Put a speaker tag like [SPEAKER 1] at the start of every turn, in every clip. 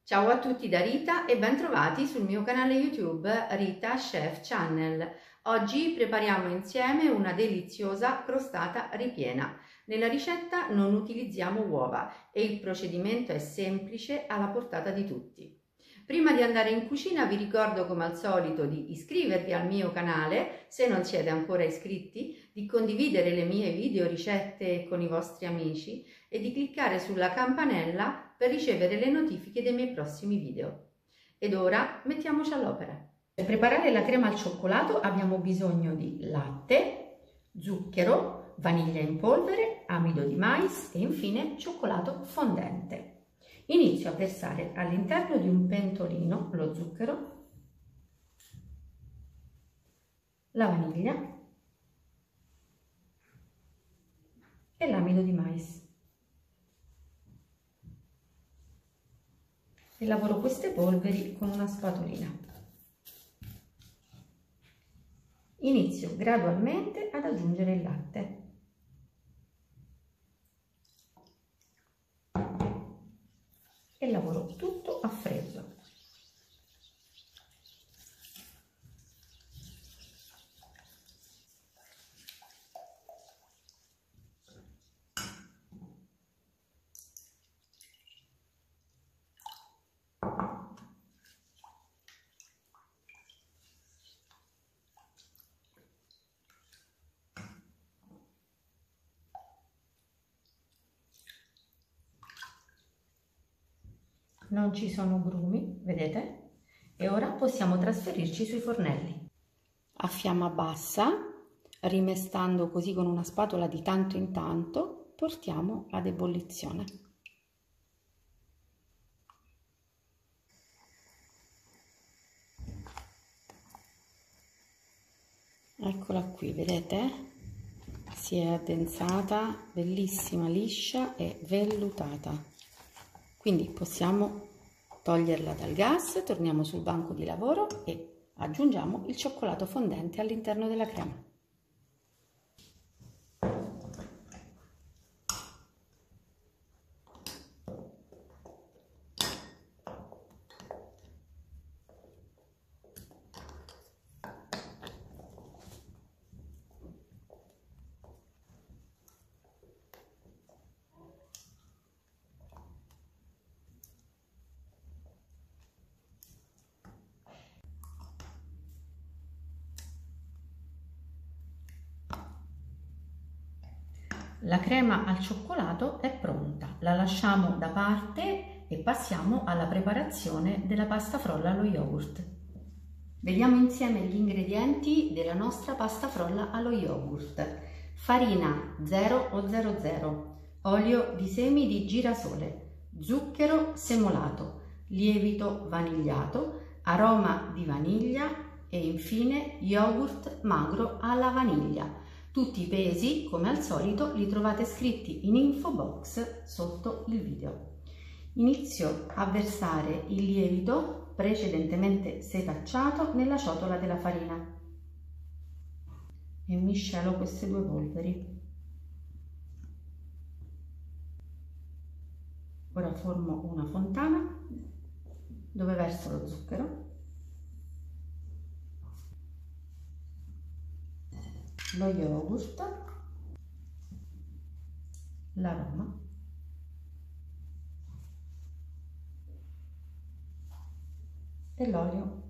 [SPEAKER 1] Ciao a tutti da Rita e bentrovati sul mio canale YouTube Rita Chef Channel. Oggi prepariamo insieme una deliziosa crostata ripiena. Nella ricetta non utilizziamo uova e il procedimento è semplice, alla portata di tutti. Prima di andare in cucina vi ricordo come al solito di iscrivervi al mio canale se non siete ancora iscritti, di condividere le mie video ricette con i vostri amici e di cliccare sulla campanella per ricevere le notifiche dei miei prossimi video. Ed ora mettiamoci all'opera. Per preparare la crema al cioccolato abbiamo bisogno di latte, zucchero, vaniglia in polvere, amido di mais e infine cioccolato fondente. Inizio a versare all'interno di un pentolino lo zucchero, la vaniglia e l'amido di mais. E lavoro queste polveri con una spatolina. Inizio gradualmente ad aggiungere il latte. E lavoro tutto a freddo. Non ci sono grumi, vedete? E ora possiamo trasferirci sui fornelli. A fiamma bassa, rimestando così con una spatola di tanto in tanto, portiamo ad ebollizione. Eccola qui, vedete? Si è addensata, bellissima, liscia e vellutata. Quindi possiamo toglierla dal gas, torniamo sul banco di lavoro e aggiungiamo il cioccolato fondente all'interno della crema. La crema al cioccolato è pronta, la lasciamo da parte e passiamo alla preparazione della pasta frolla allo yogurt. Vediamo insieme gli ingredienti della nostra pasta frolla allo yogurt. Farina 0 o 00, olio di semi di girasole, zucchero semolato, lievito vanigliato, aroma di vaniglia e infine yogurt magro alla vaniglia. Tutti i pesi, come al solito, li trovate scritti in info box sotto il video. Inizio a versare il lievito precedentemente setacciato nella ciotola della farina e miscelo queste due polveri. Ora formo una fontana dove verso lo zucchero, lo yogurt, l'aroma e l'olio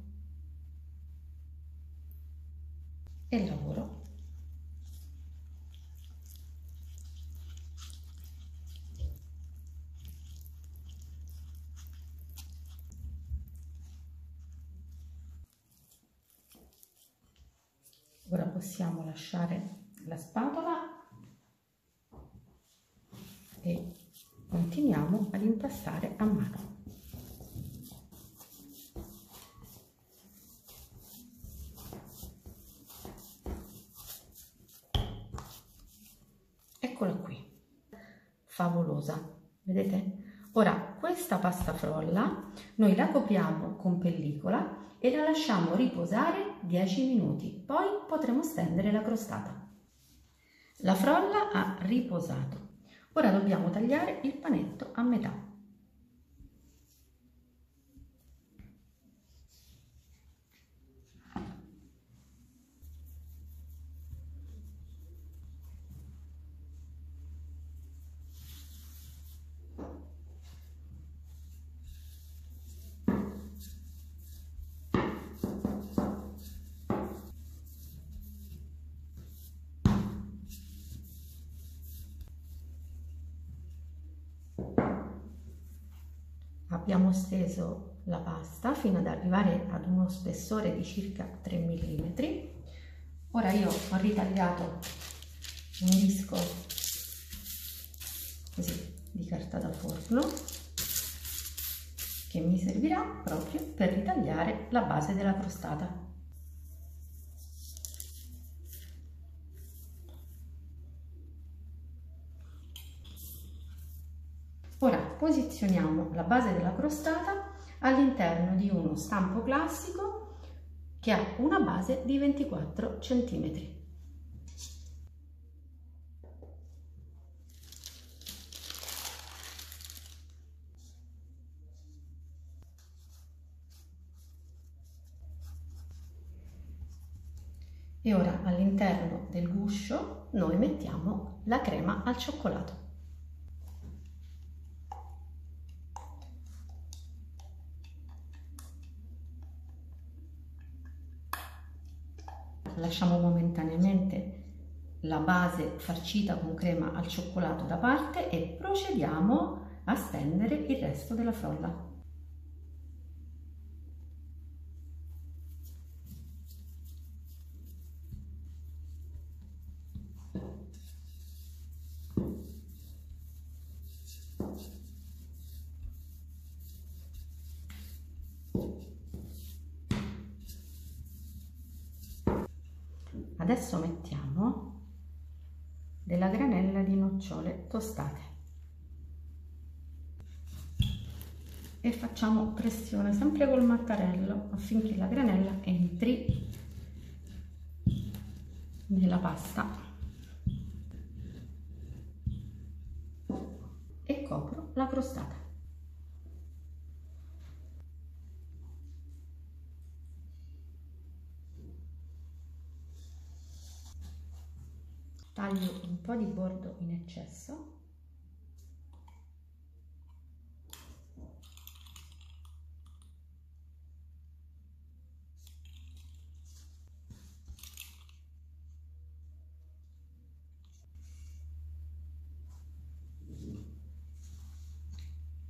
[SPEAKER 1] e lavoro. Ora possiamo lasciare la spatola e continuiamo ad impastare a mano. Eccola qui, favolosa, vedete? Ora questa pasta frolla noi la copriamo con pellicola e la lasciamo riposare 10 minuti, poi potremo stendere la crostata. La frolla ha riposato, ora dobbiamo tagliare il panetto a metà.
[SPEAKER 2] abbiamo steso la pasta fino ad arrivare ad uno spessore di circa 3 mm. Ora io ho ritagliato un disco così di carta da forno che mi servirà proprio per ritagliare la base della crostata. Ora posizioniamo la base della crostata all'interno di uno stampo classico che ha una base di 24 cm. E ora all'interno del guscio noi mettiamo la crema al cioccolato. Lasciamo momentaneamente la base farcita con crema al cioccolato da parte e procediamo a stendere il resto della frolla. Adesso mettiamo della granella di nocciole tostate e facciamo pressione sempre col mattarello affinché la granella entri nella pasta e copro la crostata. Taglio un po' di bordo in eccesso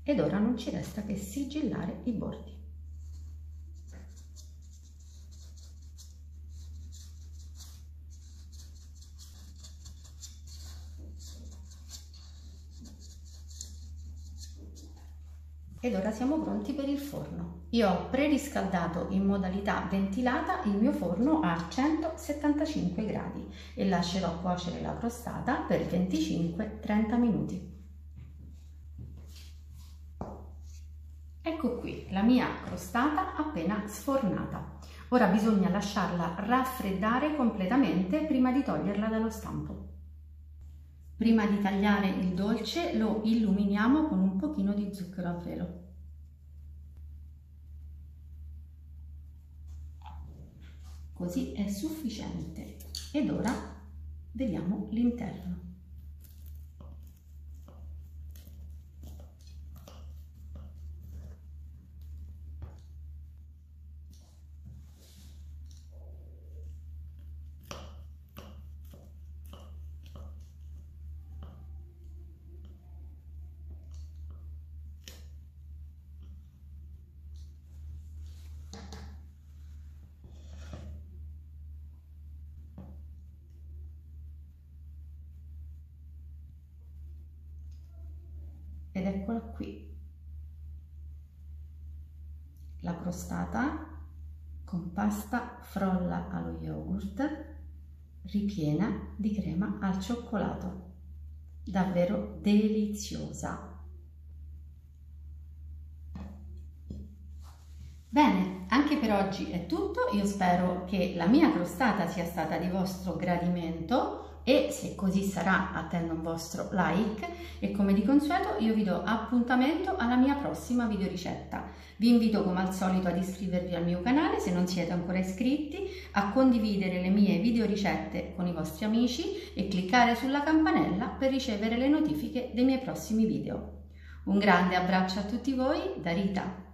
[SPEAKER 2] ed ora non ci resta che sigillare i bordi. Ed ora siamo pronti per il forno. Io ho preriscaldato in modalità ventilata il mio forno a 175 gradi e lascerò cuocere la crostata per 25-30 minuti. Ecco qui la mia crostata appena sfornata. Ora bisogna lasciarla raffreddare completamente prima di toglierla dallo stampo. Prima di tagliare il dolce lo illuminiamo con un pochino di zucchero a velo. Così è sufficiente. Ed ora vediamo l'interno. Ed eccola qui, la crostata con pasta frolla allo yogurt ripiena di crema al cioccolato, davvero deliziosa. Bene, anche per oggi è tutto, io spero che la mia crostata sia stata di vostro gradimento e se così sarà attendo un vostro like e come di consueto io vi do appuntamento alla mia prossima videoricetta. Vi invito come al solito ad iscrivervi al mio canale se non siete ancora iscritti, a condividere le mie videoricette con i vostri amici e cliccare sulla campanella per ricevere le notifiche dei miei prossimi video. Un grande abbraccio a tutti voi da Rita.